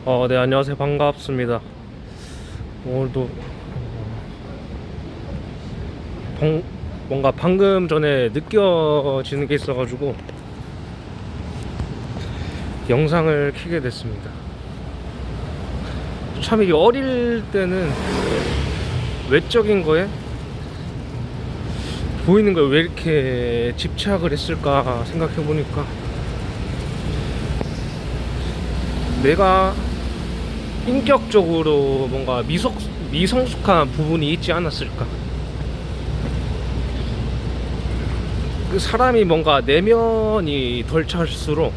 네, 안녕하세요. 반갑습니다. 오늘도 뭔가 방금 전에 느껴지는 게 있어가지고 영상을 켜게 됐습니다. 참 이게 어릴 때는 외적인 거에 보이는 거에 왜 이렇게 집착을 했을까 생각해보니까 내가 인격적으로 뭔가 미성숙한 부분이 있지 않았을까. 그 사람이 뭔가 내면이 덜 찰수록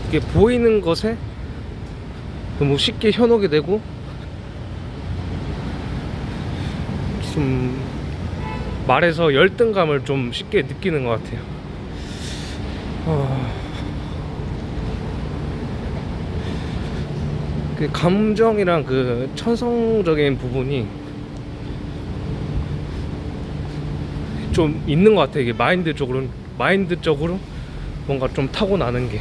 이게 보이는 것에 너무 쉽게 현혹이 되고 좀 말해서 열등감을 좀 쉽게 느끼는 것 같아요. 그 감정이랑 그 천성적인 부분이 좀 있는 것 같아요. 이게 마인드적으로 뭔가 좀 타고나는 게.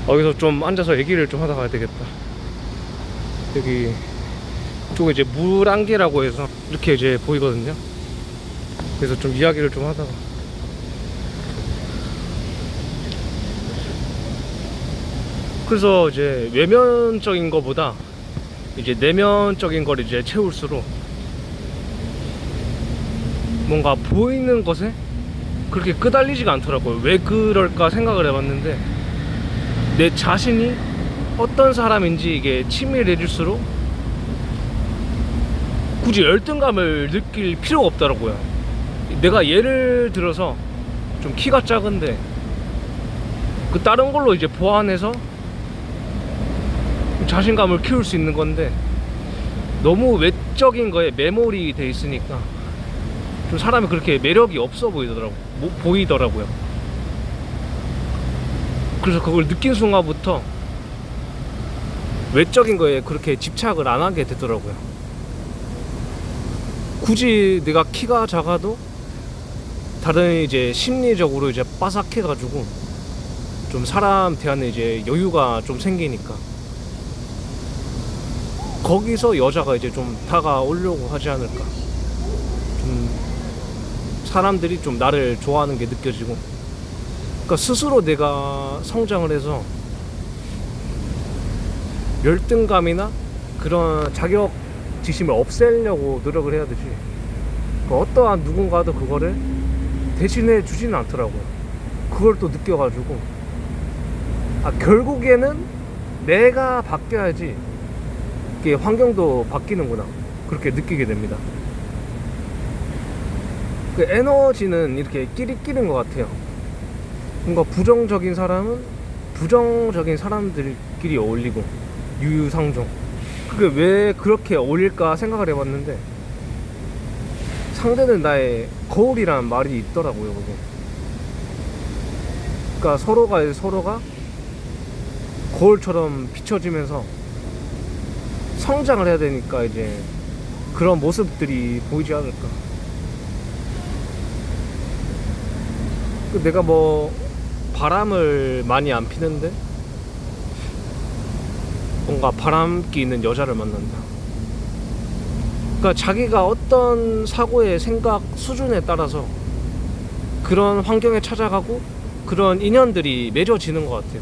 여기서 좀 앉아서 얘기를 좀 하다 가야 되겠다. 여기 쪽에 이제 물안개라고 해서 이렇게 이제 보이거든요. 그래서 좀 이야기를 좀 하다가, 그래서 이제 외면적인 거보다 이제 내면적인 걸 이제 채울수록 뭔가 보이는 것에 그렇게 끄달리지가 않더라고요. 왜 그럴까 생각을 해봤는데, 내 자신이 어떤 사람인지 이게 치밀해질수록 굳이 열등감을 느낄 필요가 없더라고요. 내가 예를 들어서 좀 키가 작은데 그 다른 걸로 이제 보완해서 자신감을 키울 수 있는 건데, 너무 외적인 거에 매몰이 돼 있으니까 좀 사람이 그렇게 매력이 없어 보이더라고요. 그래서 그걸 느낀 순간부터 외적인 거에 그렇게 집착을 안 하게 되더라고요. 굳이 내가 키가 작아도 다른 이제 심리적으로 이제 빠삭해가지고 좀 사람 대하는 이제 여유가 좀 생기니까 거기서 여자가 이제 좀 다가오려고 하지 않을까. 좀 사람들이 좀 나를 좋아하는 게 느껴지고, 그러니까 스스로 내가 성장을 해서 열등감이나 그런 자격지심을 없애려고 노력을 해야 되지, 그러니까 어떠한 누군가도 그거를 대신해 주지는 않더라고요. 그걸 또 느껴가지고, 결국에는 내가 바뀌어야지 이게 환경도 바뀌는구나, 그렇게 느끼게 됩니다. 그 에너지는 이렇게 끼리끼리인 것 같아요. 뭔가 부정적인 사람은 부정적인 사람들끼리 어울리고 유유상종. 그게 왜 그렇게 어울릴까 생각을 해봤는데, 상대는 나의 거울이라는 말이 있더라고요, 그게. 그러니까 서로가 거울처럼 비춰지면서 성장을 해야 되니까 이제 그런 모습들이 보이지 않을까. 내가 뭐 바람을 많이 안 피는데 뭔가 바람기 있는 여자를 만난다. 그러니까 자기가 어떤 사고의 생각 수준에 따라서 그런 환경에 찾아가고 그런 인연들이 맺어지는 것 같아요.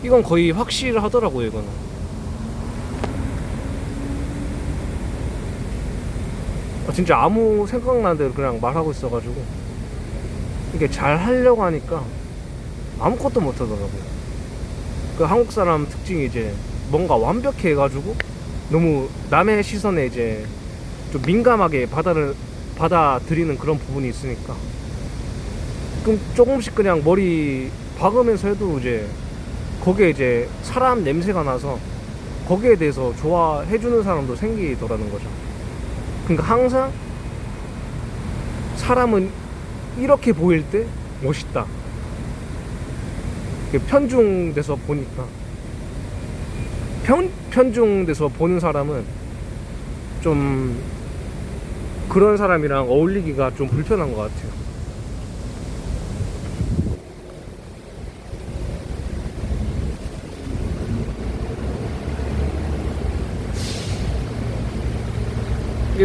이건 거의 확실하더라고요, 이거는. 진짜 아무 생각나는 대로 그냥 말하고 있어가지고 이게 잘 하려고 하니까 아무것도 못 하더라고요. 그 한국 사람 특징이 이제 뭔가 완벽해 해가지고 너무 남의 시선에 이제 좀 민감하게 받아들이는 그런 부분이 있으니까, 그럼 조금씩 그냥 머리 박으면서 해도 이제 거기에 이제 사람 냄새가 나서 거기에 대해서 좋아해주는 사람도 생기더라는 거죠. 그러니까 항상 사람은 이렇게 보일 때 멋있다. 편중돼서 보니까, 편중돼서 보는 사람은 좀 그런 사람이랑 어울리기가 좀 불편한 것 같아요.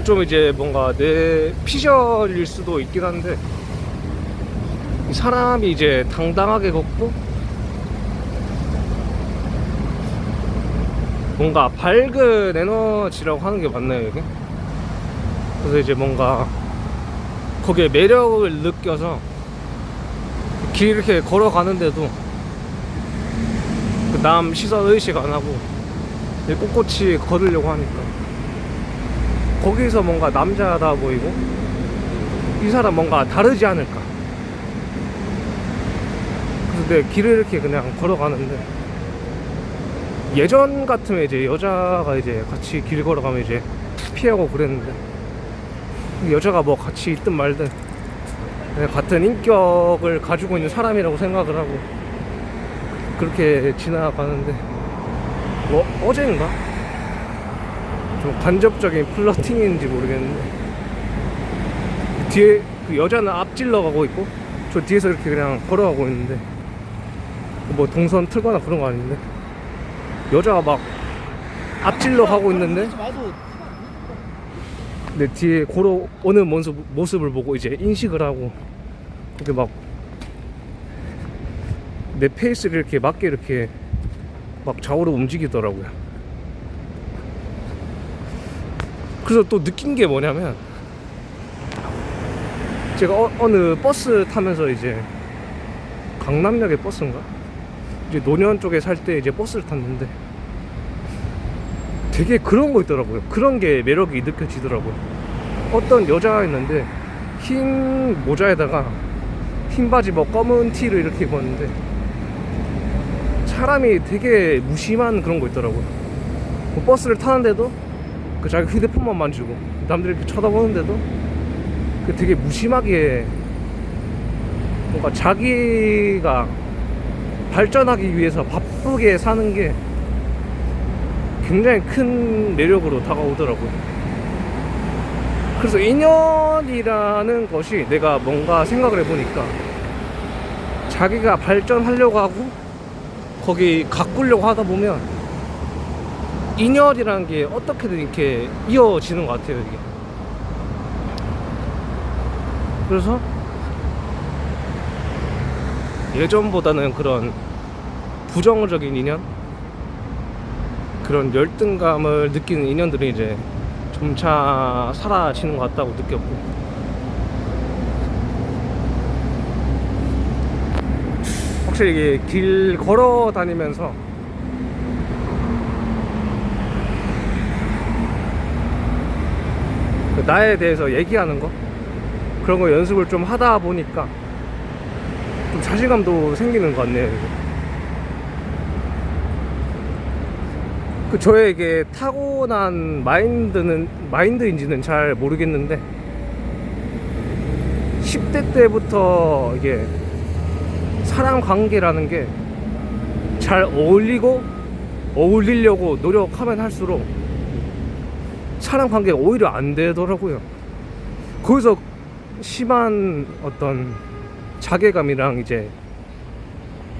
좀 이제 뭔가 내 피셜일 수도 있긴 한데, 이 사람이 이제 당당하게 걷고 뭔가 밝은 에너지라고 하는 게 맞나요, 이게? 그래서 이제 뭔가 거기에 매력을 느껴서 길 이렇게 걸어가는데도 그 남 시선 의식 안 하고 꼿꼿이 걸으려고 하니까 거기서 뭔가 남자다 보이고 이 사람 뭔가 다르지 않을까. 그래서 내 길을 이렇게 그냥 걸어가는데, 예전 같으면 이제 여자가 이제 같이 길 걸어가면 이제 피하고 그랬는데, 여자가 뭐 같이 있든 말든 그냥 같은 인격을 가지고 있는 사람이라고 생각을 하고 그렇게 지나가는데, 뭐 어제인가? 좀 간접적인 플러팅인지 모르겠는데, 뒤에 그 여자는 앞질러 가고 있고 저 뒤에서 이렇게 그냥 걸어가고 있는데, 뭐 동선 틀거나 그런 거 아닌데 여자가 막 앞질러 가고 있는데 내 뒤에 걸어오는 모습을 보고 이제 인식을 하고 이렇게 막 내 페이스를 이렇게 맞게 이렇게 막 좌우로 움직이더라고요. 그래서 또 느낀 게 뭐냐면, 제가 어느 버스 타면서 이제 강남역의 버스인가? 이제 노년 쪽에 살 때 이제 버스를 탔는데 되게 그런 거 있더라고요. 그런 게 매력이 느껴지더라고요. 어떤 여자가 있는데 흰 모자에다가 흰 바지 뭐 검은 티를 이렇게 입었는데 사람이 되게 무심한 그런 거 있더라고요. 뭐 버스를 타는데도 그 자기 휴대폰만 만지고 남들이 이렇게 쳐다보는데도 그 되게 무심하게 뭔가 자기가 발전하기 위해서 바쁘게 사는 게 굉장히 큰 매력으로 다가오더라고요. 그래서 인연이라는 것이 내가 뭔가 생각을 해보니까 자기가 발전하려고 하고 거기 가꾸려고 하다 보면 인연이라는 게 어떻게든 이렇게 이어지는 것 같아요, 이게. 그래서 예전보다는 그런 부정적인 인연, 그런 열등감을 느끼는 인연들이 이제 점차 사라지는 것 같다고 느꼈고, 확실히 이게 길 걸어 다니면서 나에 대해서 얘기하는 거, 그런 거 연습을 좀 하다 보니까 좀 자신감도 생기는 것 같네요, 이게. 그 저에게 타고난 마인드인지는 잘 모르겠는데 10대 때부터 이게 사람 관계라는 게 잘 어울리려고 노력하면 할수록 사람 관계가 오히려 안 되더라고요. 거기서 심한 어떤 자괴감이랑 이제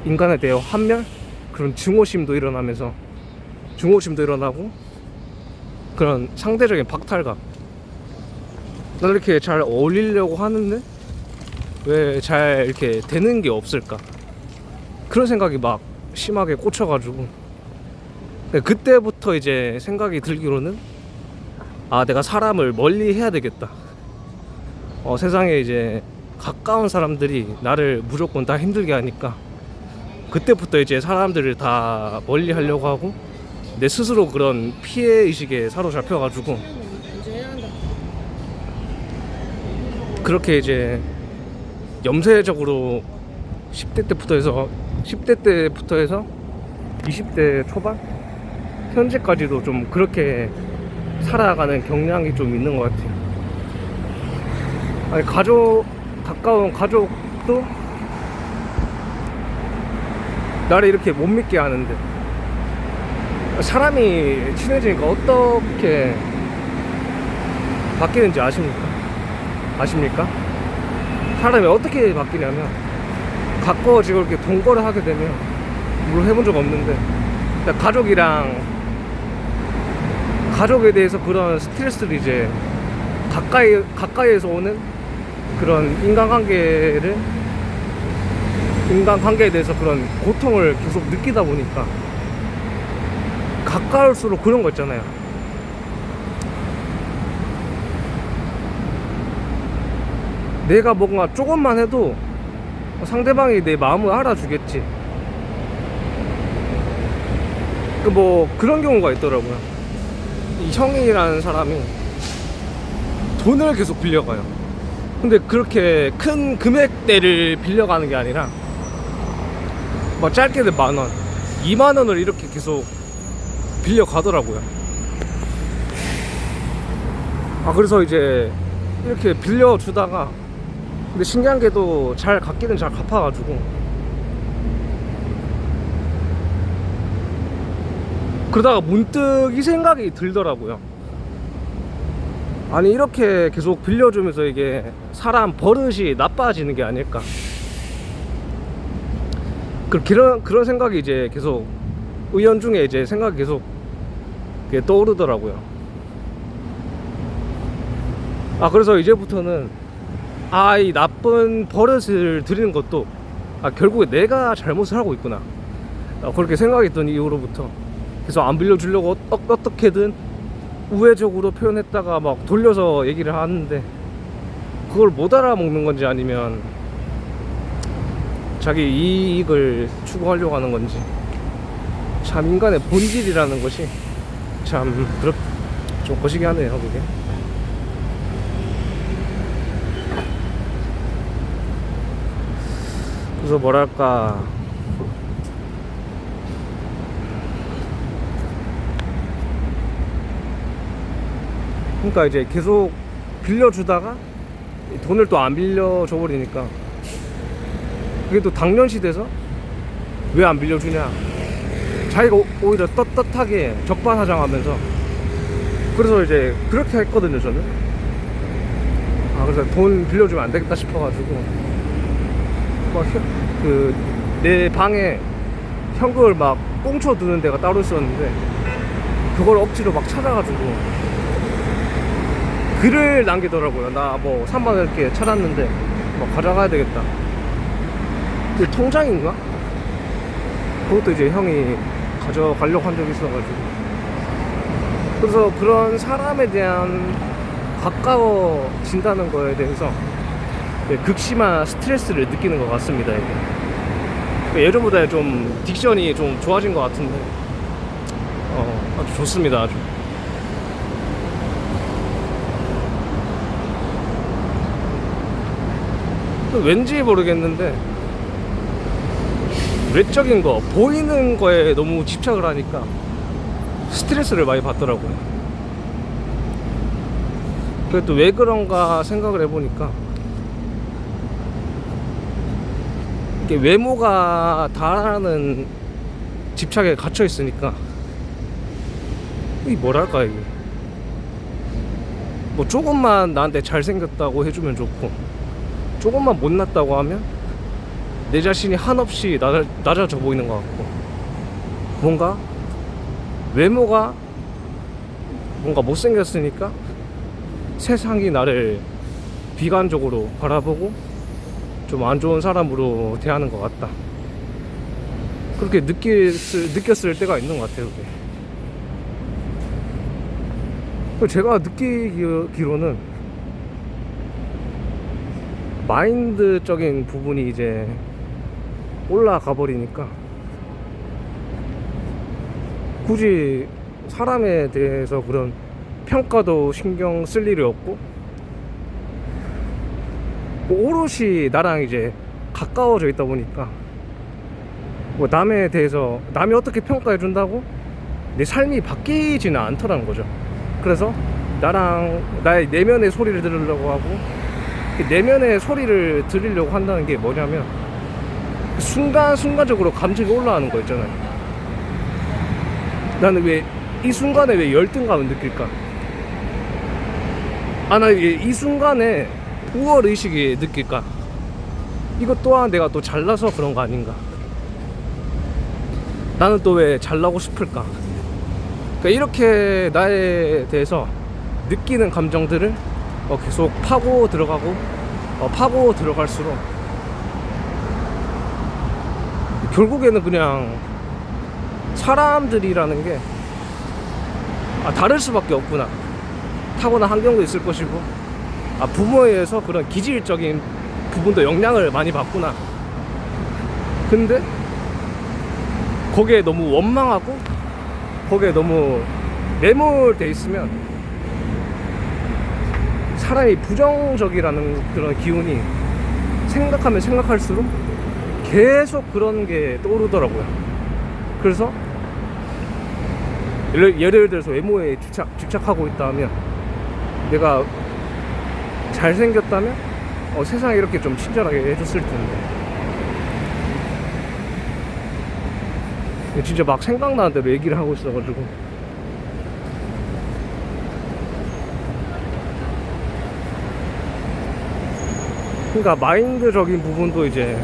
인간에 대해 환멸, 그런 증오심도 일어나고 그런 상대적인 박탈감. 난 이렇게 잘 어울리려고 하는데 왜 잘 이렇게 되는 게 없을까, 그런 생각이 막 심하게 꽂혀가지고 그때부터 이제 생각이 들기로는, 아, 내가 사람을 멀리 해야 되겠다. 세상에 이제 가까운 사람들이 나를 무조건 다 힘들게 하니까 그때부터 이제 사람들을 다 멀리 하려고 하고 내 스스로 그런 피해의식에 사로잡혀가지고 그렇게 이제 염세적으로 10대 때부터 해서 20대 초반 현재까지도 좀 그렇게 살아가는 경향이 좀 있는 것 같아요. 아니, 가까운 가족도 나를 이렇게 못 믿게 하는데, 사람이 친해지니까 어떻게 바뀌는지 아십니까? 사람이 어떻게 바뀌냐면, 가까워지고 이렇게 동거를 하게 되면, 물론 해본 적 없는데, 가족에 대해서 그런 스트레스를 이제 가까이에서 오는 그런 인간관계에 대해서 그런 고통을 계속 느끼다 보니까 가까울수록 그런 거 있잖아요. 내가 뭔가 조금만 해도 상대방이 내 마음을 알아주겠지. 뭐 그런 경우가 있더라고요. 이 형이라는 사람이 돈을 계속 빌려가요. 근데 그렇게 큰 금액대를 빌려가는 게 아니라 막 짧게는 10,000원, 20,000원을 이렇게 계속 빌려가더라고요. 그래서 이제 이렇게 빌려주다가, 근데 신기한 게도 잘 갚기는 잘 갚아가지고, 그러다가 문득 이 생각이 들더라고요. 아니, 이렇게 계속 빌려주면서 이게 사람 버릇이 나빠지는 게 아닐까. 그런 생각이 이제 계속 의연중에 이제 생각이 계속 떠오르더라고요. 그래서 이제부터는 이 나쁜 버릇을 들이는 것도 결국에 내가 잘못을 하고 있구나, 그렇게 생각했던 이후로부터 그래서 안 빌려주려고 어떻게든 우회적으로 표현했다가 막 돌려서 얘기를 하는데, 그걸 못 알아먹는 건지 아니면 자기 이익을 추구하려고 하는 건지, 참 인간의 본질이라는 것이 참 좀 거시기 하네요, 그게. 그래서 뭐랄까, 그러니까 이제 계속 빌려주다가 돈을 또 안 빌려줘 버리니까 그게 또 당연시 돼서 왜 안 빌려주냐, 자기가 오히려 떳떳하게 적반하장하면서, 그래서 이제 그렇게 했거든요, 저는. 그래서 돈 빌려주면 안 되겠다 싶어가지고 막 내 방에 현금을 막 꽁쳐두는 데가 따로 있었는데, 그걸 억지로 막 찾아가지고 글을 남기더라고요. 나 뭐 3만원 이렇게 찾았는데 뭐 가져가야 되겠다. 그 통장인가? 그것도 이제 형이 가져가려고 한 적이 있어가지고, 그래서 그런 사람에 대한 가까워진다는 거에 대해서 극심한 스트레스를 느끼는 것 같습니다, 이게. 예전보다 좀 딕션이 좀 좋아진 것 같은데, 아주 좋습니다, 아주. 왠지 모르겠는데 외적인 거, 보이는 거에 너무 집착을 하니까 스트레스를 많이 받더라고요. 그래도 왜 그런가 생각을 해보니까, 이게 외모가 다라는 집착에 갇혀 있으니까, 이 뭐랄까, 이게 뭐 조금만 나한테 잘생겼다고 해주면 좋고, 조금만 못났다고 하면 내 자신이 한없이 낮아져 보이는 것 같고, 뭔가 외모가 뭔가 못생겼으니까 세상이 나를 비관적으로 바라보고 좀 안 좋은 사람으로 대하는 것 같다, 그렇게 느꼈을 때가 있는 것 같아요, 그게. 제가 느끼기로는 마인드적인 부분이 이제 올라가 버리니까 굳이 사람에 대해서 그런 평가도 신경 쓸 일이 없고, 뭐 오롯이 나랑 이제 가까워져 있다 보니까 뭐 남에 대해서 남이 어떻게 평가해 준다고 내 삶이 바뀌지는 않더라는 거죠. 그래서 나의 내면의 소리를 들으려고 하고, 내면의 소리를 들으려고 한다는 게 뭐냐면, 순간적으로 감정이 올라가는 거 있잖아요. 나는 왜 이 순간에 왜 열등감을 느낄까? 나 이 순간에 우월의식이 느낄까? 이것 또한 내가 또 잘나서 그런 거 아닌가? 나는 또 왜 잘나고 싶을까? 그러니까 이렇게 나에 대해서 느끼는 감정들을 계속 파고 들어가고 파고 들어갈수록 결국에는 그냥 사람들이라는 게 다를 수밖에 없구나. 타고난 환경도 있을 것이고 부모에 의해서 그런 기질적인 부분도 영향을 많이 받구나. 근데 거기에 너무 원망하고 거기에 너무 매몰돼 있으면 사람이 부정적이라는 그런 기운이 생각하면 생각할수록 계속 그런 게 떠오르더라고요. 그래서 예를 들어서 외모에 집착하고 있다면, 내가 잘생겼다면 세상에 이렇게 좀 친절하게 해줬을 텐데, 진짜 막 생각나는 대로 얘기를 하고 있어가지고 그러니까 마인드적인 부분도 이제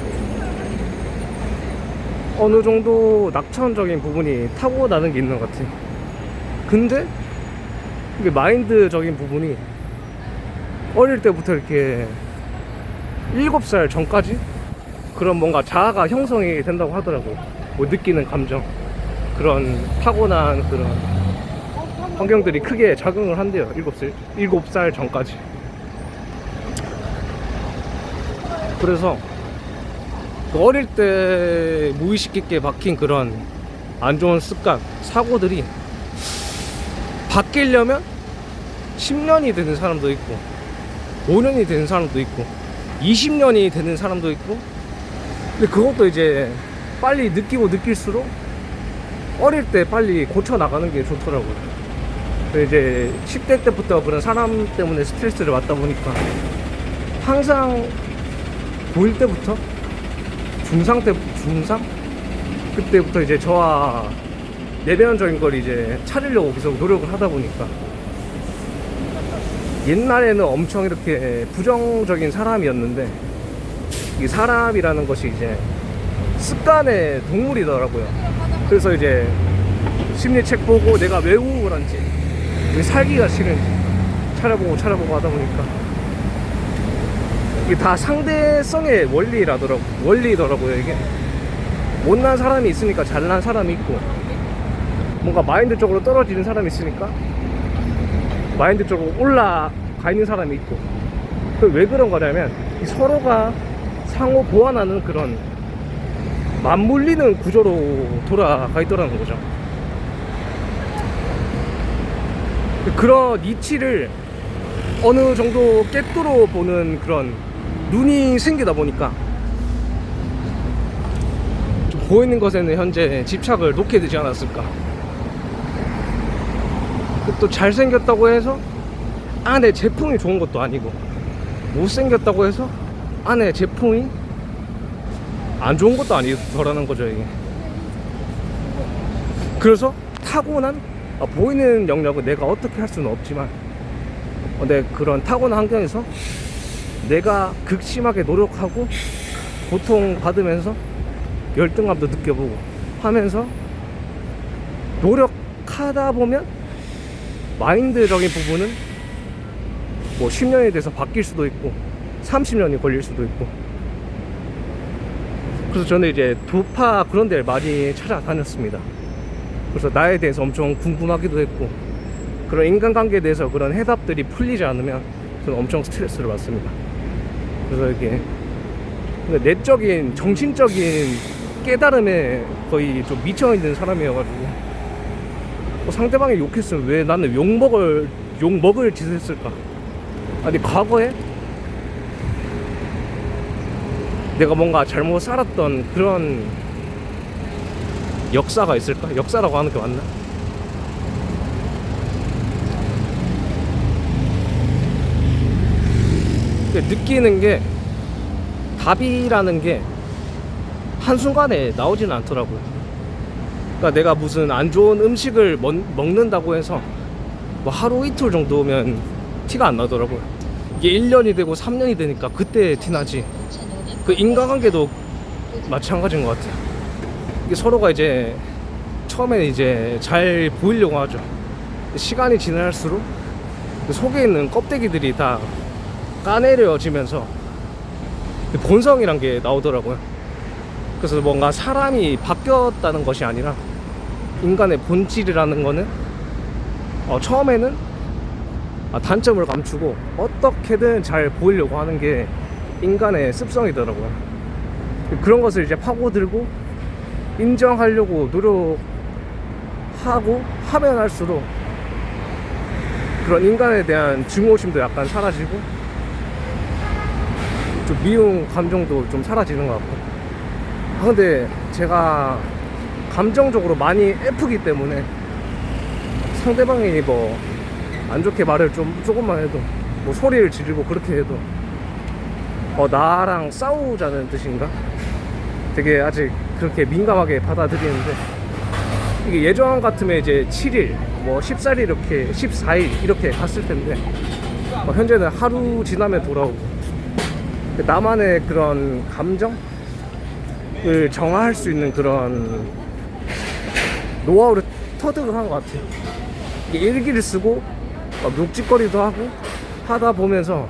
어느 정도 낙천적인 부분이 타고나는 게 있는 것 같아. 근데 이게 마인드적인 부분이 어릴 때부터 이렇게 7살 전까지 그런 뭔가 자아가 형성이 된다고 하더라고. 뭐 느끼는 감정, 그런 타고난 그런 환경들이 크게 작용을 한대요. 7살 전까지. 그래서 어릴 때 무의식 있게 박힌 그런 안 좋은 습관, 사고들이 바뀌려면 10년이 되는 사람도 있고 5년이 되는 사람도 있고 20년이 되는 사람도 있고, 근데 그것도 이제 빨리 느끼고 느낄수록 어릴 때 빨리 고쳐 나가는 게 좋더라고요. 이제 10대 때부터 그런 사람 때문에 스트레스를 받다 보니까 항상 고1 때부터 중상 그때부터 이제 저와 내면적인 걸 이제 찾으려고 계속 노력을 하다 보니까 옛날에는 엄청 이렇게 부정적인 사람이었는데, 이 사람이라는 것이 이제 습관의 동물이더라고요. 그래서 이제 심리책 보고 내가 왜 우울한지, 왜 살기가 싫은지 찾아보고 하다 보니까 이게 다 상대성의 원리더라고요. 이게 못난 사람이 있으니까 잘난 사람이 있고, 뭔가 마인드적으로 떨어지는 사람이 있으니까 마인드적으로 올라가 있는 사람이 있고. 왜 그런 거냐면 서로가 상호 보완하는 그런 맞물리는 구조로 돌아가 있더라는 거죠. 그런 이치를 어느 정도 꿰뚫어 보는 그런 눈이 생기다 보니까 좀 보이는 것에는 현재 집착을 놓게 되지 않았을까. 또 잘생겼다고 해서 안에 제품이 좋은 것도 아니고, 못생겼다고 해서 안에 제품이 안 좋은 것도 아니더라는 거죠, 이게. 그래서 타고난 보이는 영역은 내가 어떻게 할 수는 없지만, 내 그런 타고난 환경에서 내가 극심하게 노력하고 고통받으면서 열등감도 느껴보고 하면서 노력하다 보면 마인드적인 부분은 뭐 10년이 돼서 바뀔 수도 있고 30년이 걸릴 수도 있고. 그래서 저는 이제 도파 그런 데를 많이 찾아다녔습니다. 그래서 나에 대해서 엄청 궁금하기도 했고, 그런 인간관계에 대해서 그런 해답들이 풀리지 않으면 저는 엄청 스트레스를 받습니다. 그래서 이게 내적인 정신적인 깨달음에 거의 좀 미쳐있는 사람이어가지고, 상대방이 욕했으면 왜 나는 욕먹을 짓을 했을까. 아니, 과거에 내가 뭔가 잘못 살았던 그런 역사가 있을까? 역사라고 하는 게 맞나? 느끼는 게, 답이라는 게 한순간에 나오지는 않더라고요. 그러니까 내가 무슨 안 좋은 음식을 먹는다고 해서 뭐 하루 이틀 정도면 티가 안 나더라고요. 이게 1년이 되고 3년이 되니까 그때 티나지. 그 인간관계도 마찬가지인 것 같아요. 이게 서로가 이제 처음에는 이제 잘 보이려고 하죠. 시간이 지날수록 그 속에 있는 껍데기들이 다 까내려지면서 그 본성이란 게 나오더라고요. 그래서 뭔가 사람이 바뀌었다는 것이 아니라 인간의 본질이라는 거는 처음에는 단점을 감추고 어떻게든 잘 보이려고 하는 게 인간의 습성이더라고요. 그런 것을 이제 파고들고 인정하려고 노력하고 하면 할수록 그런 인간에 대한 증오심도 약간 사라지고 좀 미운 감정도 좀 사라지는 것 같고. 근데 제가 감정적으로 많이 F기 때문에 상대방이 뭐 안 좋게 말을 조금만 해도 뭐 소리를 지르고 그렇게 해도 나랑 싸우자는 뜻인가? 되게 아직 그렇게 민감하게 받아들이는데, 이게 예전 같으면 이제 7일, 뭐 14일 이렇게 14일 이렇게 갔을 텐데 현재는 하루 지나면 돌아오고, 나만의 그런 감정을 정화할 수 있는 그런 노하우를 터득을 한 것 같아요. 일기를 쓰고 막 묵직거리도 하고 하다 보면서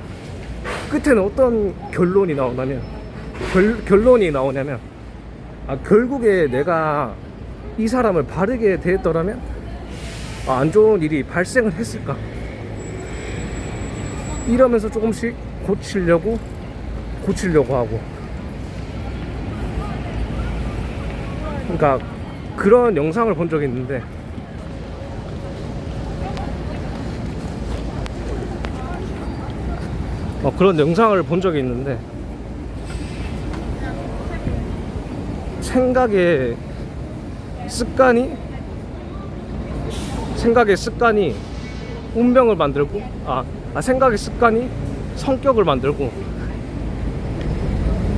끝에는 어떤 결론이 나오냐면 결국에 내가 이 사람을 바르게 대했더라면 안 좋은 일이 발생을 했을까, 이러면서 조금씩 고치려고 하고. 그러니까 그런 영상을 본 적이 있는데, 생각의 습관이 운명을 만들고, 생각의 습관이 성격을 만들고,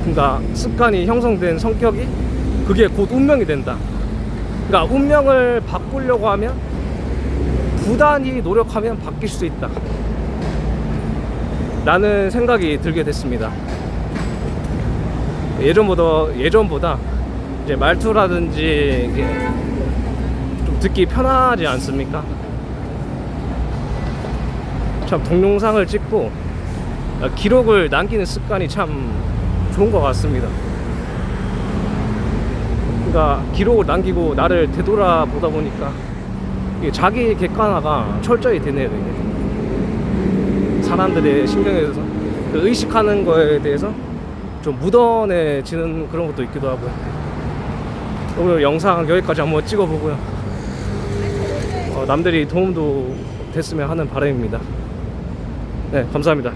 그러니까 습관이 형성된 성격이 그게 곧 운명이 된다. 그러니까 운명을 바꾸려고 하면 부단히 노력하면 바뀔 수 있다 라는 생각이 들게 됐습니다. 예전보다 이제 말투라든지 이게 좀 듣기 편하지 않습니까? 참 동영상을 찍고 기록을 남기는 습관이 참 좋은 것 같습니다. 그러니까 기록을 남기고 나를 되돌아보다 보니까 이게 자기 객관화가 철저히 되네요. 이게 사람들의 신경에서 의식하는 거에 대해서 좀 무던해지는 그런 것도 있기도 하고요. 오늘 영상 여기까지 한번 찍어보고요. 남들이 도움도 됐으면 하는 바람입니다. 네, 감사합니다.